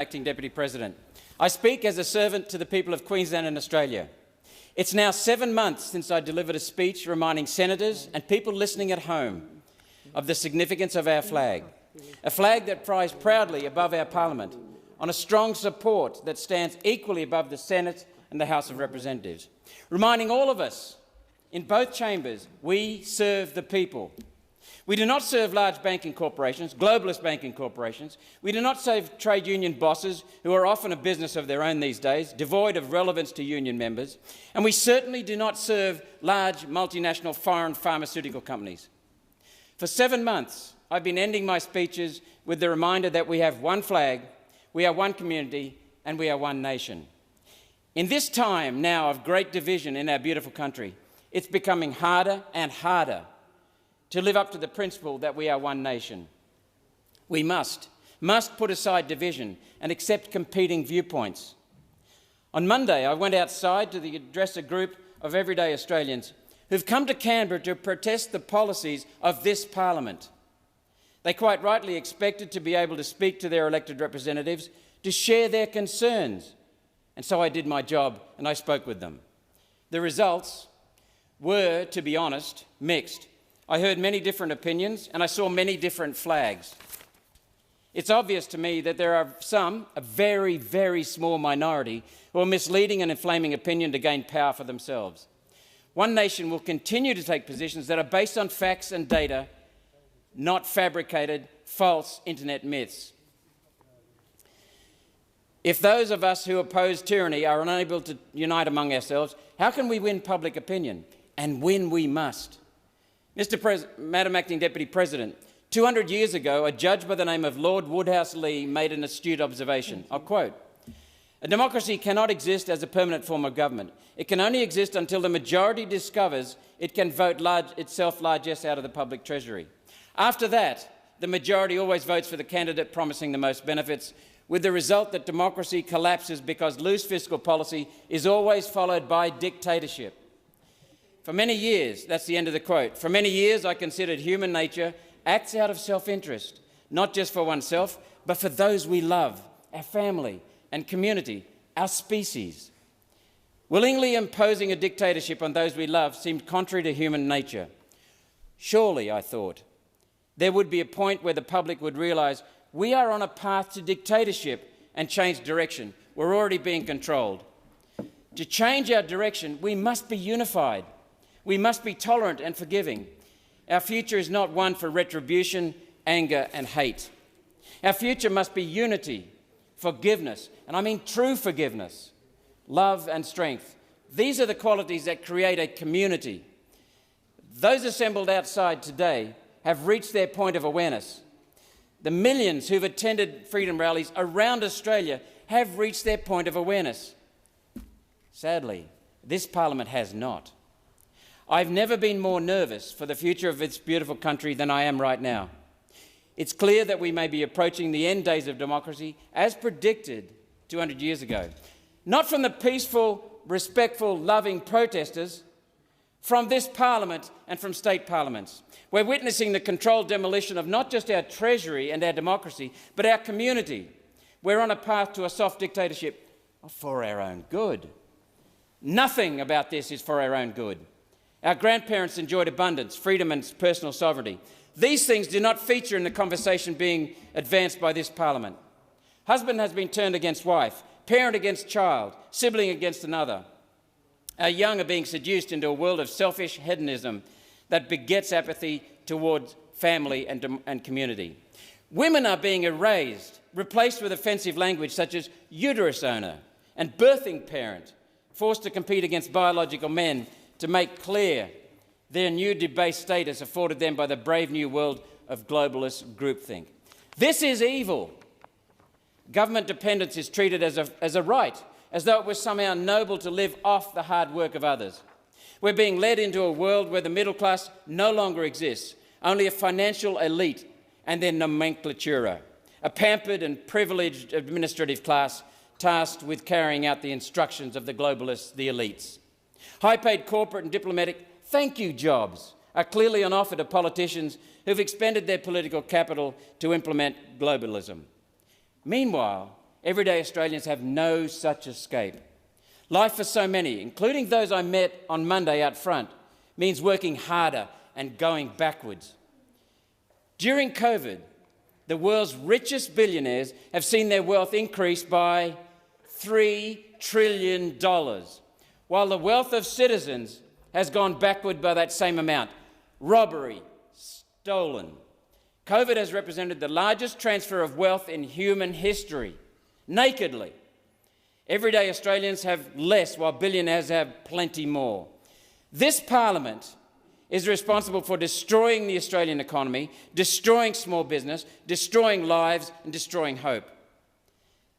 Acting Deputy President. I speak as a servant to the people of Queensland and Australia. It's now 7 months since I delivered a speech reminding senators and people listening at home of the significance of our flag, a flag that flies proudly above our parliament, on a strong support that stands equally above the Senate and the House of Representatives, reminding all of us in both chambers we serve the people. We do not serve large banking corporations, globalist banking corporations. We do not serve trade union bosses who are often a business of their own these days, devoid of relevance to union members. And we certainly do not serve large multinational foreign pharmaceutical companies. For 7 months, I've been ending my speeches with the reminder that we have one flag, we are one community, and we are one nation. In this time now of great division in our beautiful country, it's becoming harder and harder to live up to the principle that we are one nation. We must put aside division and accept competing viewpoints. On Monday, I went outside to address a group of everyday Australians who've come to Canberra to protest the policies of this parliament. They quite rightly expected to be able to speak to their elected representatives, to share their concerns. And so I did my job and I spoke with them. The results were, to be honest, mixed. I heard many different opinions and I saw many different flags. It's obvious to me that there are some, a very, very small minority, who are misleading and inflaming opinion to gain power for themselves. One Nation will continue to take positions that are based on facts and data, not fabricated, false internet myths. If those of us who oppose tyranny are unable to unite among ourselves, how can we win public opinion? And win we must. Madam Acting Deputy President, 200 years ago, a judge by the name of Lord Woodhouse Lee made an astute observation. I'll quote, "A democracy cannot exist as a permanent form of government. It can only exist until the majority discovers it can vote itself largesse out of the public treasury. After that, the majority always votes for the candidate promising the most benefits, with the result that democracy collapses because loose fiscal policy is always followed by dictatorship. For many years," that's the end of the quote, "for many years I considered human nature acts out of self-interest, not just for oneself, but for those we love, our family and community, our species. Willingly imposing a dictatorship on those we love seemed contrary to human nature. Surely, I thought, there would be a point where the public would realise we are on a path to dictatorship and change direction. We're already being controlled. To change our direction, we must be unified. We must be tolerant and forgiving. Our future is not one for retribution, anger and hate. Our future must be unity, forgiveness, and I mean true forgiveness, love and strength. These are the qualities that create a community. Those assembled outside today have reached their point of awareness. The millions who've attended freedom rallies around Australia have reached their point of awareness. Sadly, this parliament has not. I've never been more nervous for the future of this beautiful country than I am right now. It's clear that we may be approaching the end days of democracy as predicted 200 years ago. Not from the peaceful, respectful, loving protesters, from this parliament and from state parliaments. We're witnessing the controlled demolition of not just our treasury and our democracy, but our community. We're on a path to a soft dictatorship for our own good. Nothing about this is for our own good. Our grandparents enjoyed abundance, freedom and personal sovereignty. These things do not feature in the conversation being advanced by this parliament. Husband has been turned against wife, parent against child, sibling against another. Our young are being seduced into a world of selfish hedonism that begets apathy towards family and community. Women are being erased, replaced with offensive language such as uterus owner and birthing parent, forced to compete against biological men to make clear their new debased status afforded them by the brave new world of globalist groupthink. This is evil. Government dependence is treated as a right, as though it was somehow noble to live off the hard work of others. We're being led into a world where the middle class no longer exists, only a financial elite and their nomenclatura, a pampered and privileged administrative class tasked with carrying out the instructions of the globalists, the elites. High-paid corporate and diplomatic thank you jobs are clearly on offer to politicians who've expended their political capital to implement globalism. Meanwhile, everyday Australians have no such escape. Life for so many, including those I met on Monday out front, means working harder and going backwards. During COVID, the world's richest billionaires have seen their wealth increase by $3 trillion, while the wealth of citizens has gone backward by that same amount. Robbery, stolen. COVID has represented the largest transfer of wealth in human history, nakedly. Everyday Australians have less, while billionaires have plenty more. This parliament is responsible for destroying the Australian economy, destroying small business, destroying lives and destroying hope.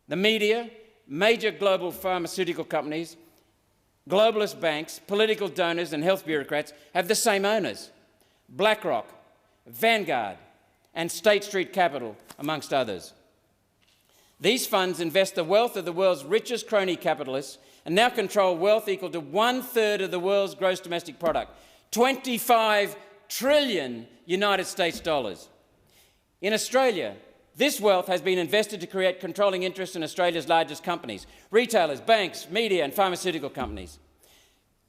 The media, major global pharmaceutical companies, globalist banks, political donors and health bureaucrats have the same owners: BlackRock, Vanguard and State Street Capital, amongst others. These funds invest the wealth of the world's richest crony capitalists and now control wealth equal to 1/3 of the world's gross domestic product, 25 trillion United States dollars. In Australia, this wealth has been invested to create controlling interests in Australia's largest companies, retailers, banks, media and pharmaceutical companies.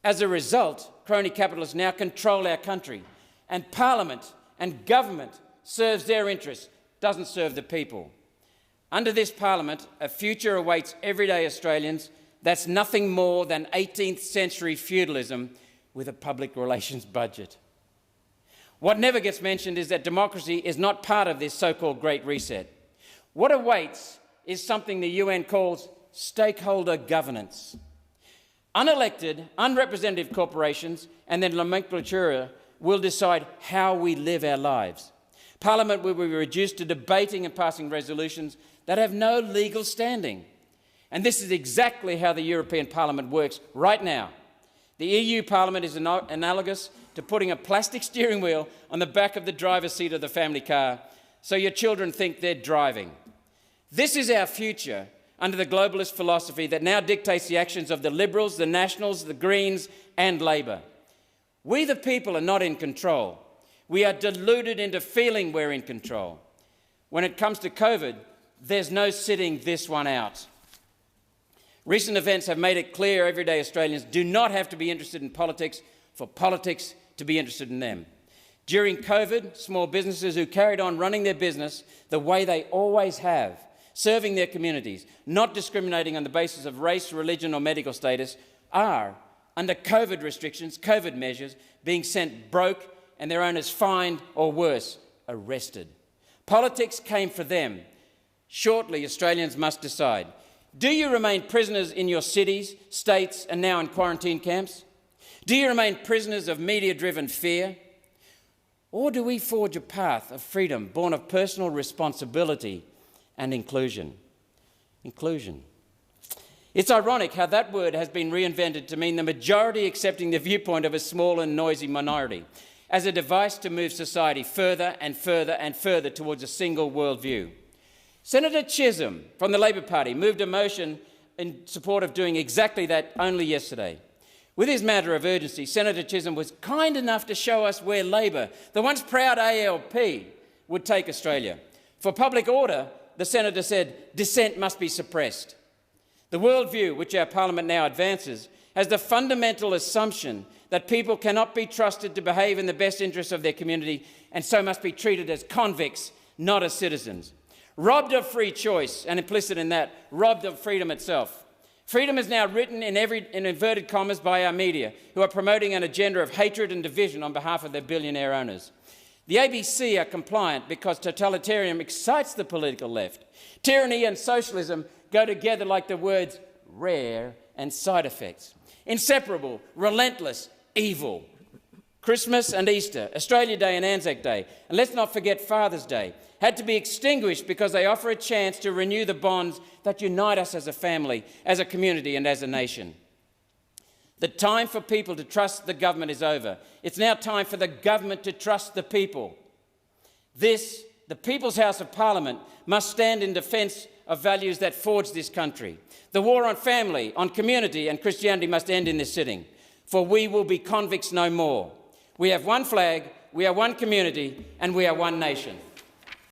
As a result, crony capitalists now control our country, and Parliament and government serves their interests, doesn't serve the people. Under this Parliament, a future awaits everyday Australians that's nothing more than 18th century feudalism with a public relations budget. What never gets mentioned is that democracy is not part of this so-called Great Reset. What awaits is something the UN calls stakeholder governance. Unelected, unrepresentative corporations and their nomenclatura will decide how we live our lives. Parliament will be reduced to debating and passing resolutions that have no legal standing. And this is exactly how the European Parliament works right now. The EU Parliament is analogous to putting a plastic steering wheel on the back of the driver's seat of the family car so your children think they're driving. This is our future under the globalist philosophy that now dictates the actions of the Liberals, the Nationals, the Greens and Labor. We the people are not in control. We are deluded into feeling we're in control. When it comes to COVID, there's no sitting this one out. Recent events have made it clear everyday Australians do not have to be interested in politics for politics to be interested in them. During COVID, small businesses who carried on running their business the way they always have, serving their communities, not discriminating on the basis of race, religion or medical status, are, under COVID restrictions, COVID measures, being sent broke and their owners fined or worse, arrested. Politics came for them. Shortly, Australians must decide. Do you remain prisoners in your cities, states and now in quarantine camps? Do you remain prisoners of media-driven fear? Or do we forge a path of freedom born of personal responsibility and inclusion? Inclusion. It's ironic how that word has been reinvented to mean the majority accepting the viewpoint of a small and noisy minority as a device to move society further and further and further towards a single worldview. Senator Chisholm from the Labor Party moved a motion in support of doing exactly that only yesterday. With his matter of urgency, Senator Chisholm was kind enough to show us where Labor, the once proud ALP, would take Australia. For public order, the senator said, dissent must be suppressed. The worldview which our Parliament now advances has the fundamental assumption that people cannot be trusted to behave in the best interests of their community and so must be treated as convicts, not as citizens. Robbed of free choice, and implicit in that, robbed of freedom itself. Freedom is now written in inverted commas by our media, who are promoting an agenda of hatred and division on behalf of their billionaire owners. The ABC are compliant because totalitarianism excites the political left. Tyranny and socialism go together like the words rare and side effects. Inseparable, relentless, evil. Christmas and Easter, Australia Day and Anzac Day, and let's not forget Father's Day, had to be extinguished because they offer a chance to renew the bonds that unite us as a family, as a community and as a nation. The time for people to trust the government is over. It's now time for the government to trust the people. This, the People's House of Parliament, must stand in defence of values that forged this country. The war on family, on community and Christianity must end in this sitting, for we will be convicts no more. We have one flag, we are one community and we are one nation.